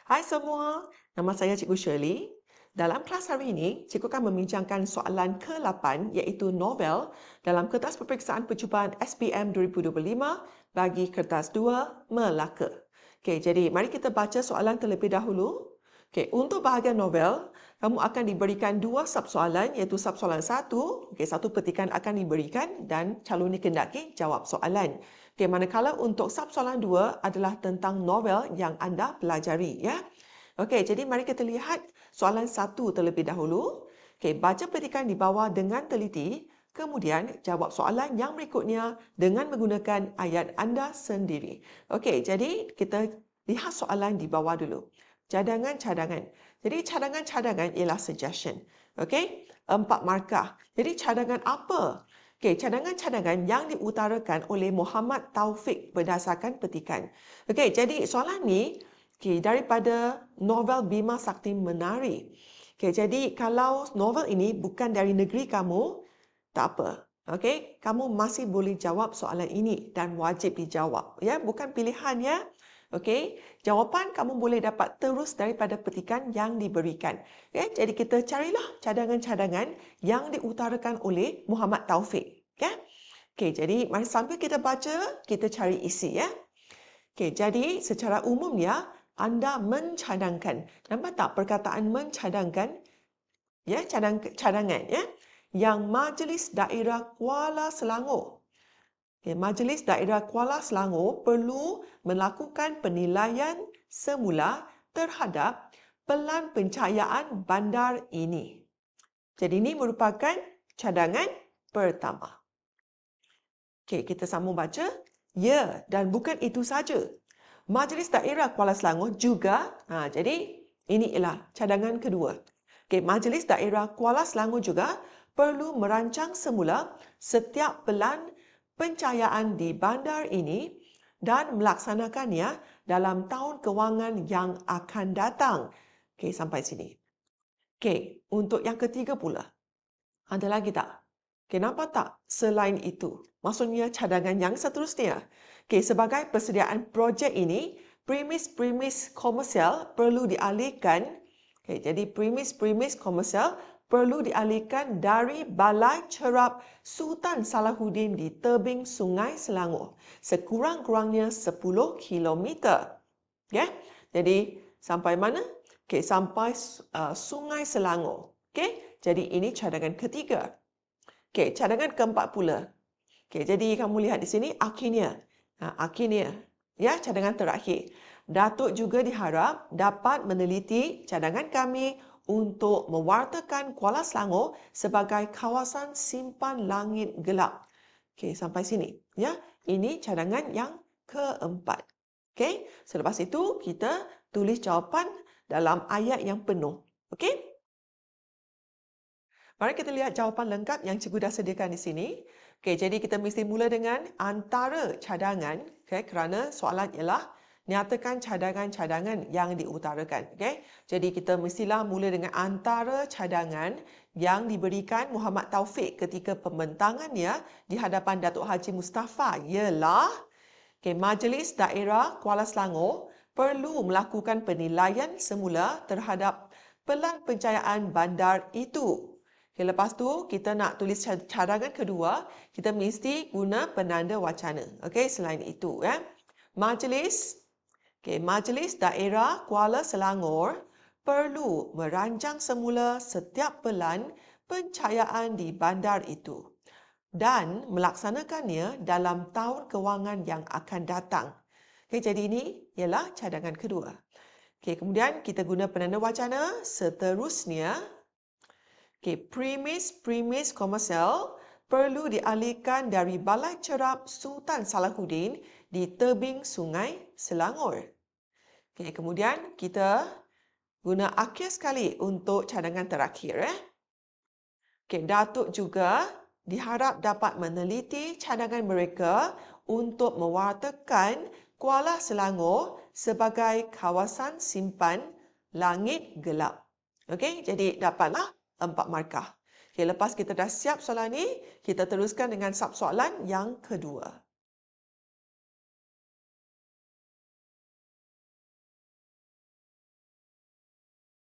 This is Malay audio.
Hai semua, nama saya Cikgu Shirley. Dalam kelas hari ini, cikgu akan membincangkan soalan ke-8 iaitu novel dalam kertas peperiksaan percubaan SPM 2025 bagi kertas 2 Melaka. Okey, jadi mari kita baca soalan terlebih dahulu. Okey, untuk bahagian novel, kamu akan diberikan dua subsoalan iaitu subsoalan 1, okey, satu petikan akan diberikan dan calon dikendaki jawab soalan. Okey, manakala untuk subsoalan 2 adalah tentang novel yang anda pelajari ya. Okey, jadi mari kita lihat soalan 1 terlebih dahulu. Okey, baca petikan di bawah dengan teliti, kemudian jawab soalan yang berikutnya dengan menggunakan ayat anda sendiri. Okey, jadi kita lihat soalan di bawah dulu. Cadangan-cadangan. Jadi cadangan-cadangan ialah suggestion. Okey, 4 markah. Jadi cadangan apa? Okey, cadangan-cadangan yang diutarakan oleh Muhammad Taufik berdasarkan petikan. Okey, jadi soalan ni daripada novel Bima Sakti Menari. Okey, jadi kalau novel ini bukan dari negeri kamu, tak apa. Okey, kamu masih boleh jawab soalan ini dan wajib dijawab. Ya, bukan pilihan ya. Okey, jawapan kamu boleh dapat terus daripada petikan yang diberikan. Okay? Jadi kita carilah cadangan-cadangan yang diutarakan oleh Muhammad Taufik. Okay? Okey, jadi mari sambil kita baca, kita cari isi ya. Okey, jadi secara umumnya anda mencadangkan. Nampak tak perkataan mencadangkan? Ya, cadangan ya. Yang Majlis Daerah Kuala Selangor. Okay, Majlis Daerah Kuala Selangor perlu melakukan penilaian semula terhadap pelan pencahayaan bandar ini. Jadi ini merupakan cadangan pertama. Okey, kita sambung baca. Ya, dan bukan itu saja. Majlis Daerah Kuala Selangor juga, jadi ini ialah cadangan kedua. Okey, Majlis Daerah Kuala Selangor juga perlu merancang semula setiap pelan pencahayaan di bandar ini dan melaksanakannya dalam tahun kewangan yang akan datang. Okey, sampai sini. Okey, untuk yang ketiga pula. Ada lagi tak? Okey, nampak tak? Selain itu, maksudnya cadangan yang seterusnya. Okey, sebagai persediaan projek ini, premis-premis komersial perlu dialihkan. Okey, jadi premis-premis komersial perlu dialihkan dari Balai Cerap Sultan Salahuddin di tebing Sungai Selangor sekurang-kurangnya 10 kilometer. Okay? Jadi sampai mana? Okay, sampai Sungai Selangor. Okay? Jadi ini cadangan ketiga. Okay, cadangan keempat pula. Okay, jadi kamu lihat di sini akhirnya. Akhirnya. Ya, cadangan terakhir. Datuk juga diharap dapat meneliti cadangan kami untuk mewartakan Kuala Selangor sebagai kawasan simpan langit gelap. Okey, sampai sini. Ya, ini cadangan yang keempat. Okey, selepas itu kita tulis jawapan dalam ayat yang penuh. Okey? Mari kita lihat jawapan lengkap yang cikgu dah sediakan di sini. Okey, jadi kita mesti mula dengan antara cadangan, kerana soalan ialah nyatakan cadangan-cadangan yang diutarakan. Okay? Jadi kita mestilah mula dengan antara cadangan yang diberikan Muhammad Taufik ketika pembentangannya di hadapan Datuk Haji Mustafa ialah Majlis Daerah Kuala Selangor perlu melakukan penilaian semula terhadap pelan pencahayaan bandar itu. Okay, lepas tu kita nak tulis cadangan kedua, kita mesti guna penanda wacana. Okay, selain itu Majlis Majlis Daerah Kuala Selangor perlu merancang semula setiap pelan pencahayaan di bandar itu dan melaksanakannya dalam tahun kewangan yang akan datang. Okay, jadi ini ialah cadangan kedua. Okay, kemudian kita guna penanda wacana seterusnya. Okay, premis komersial perlu dialihkan dari Balai Cerap Sultan Salahuddin di tebing Sungai Selangor. Okay, kemudian kita guna akhir sekali untuk cadangan terakhir. Okay, Datuk juga diharap dapat meneliti cadangan mereka untuk mewartakan Kuala Selangor sebagai kawasan simpan langit gelap. Okay, jadi dapatlah 4 markah. Okay, lepas kita dah siap soalan ni, kita teruskan dengan subsoalan yang kedua.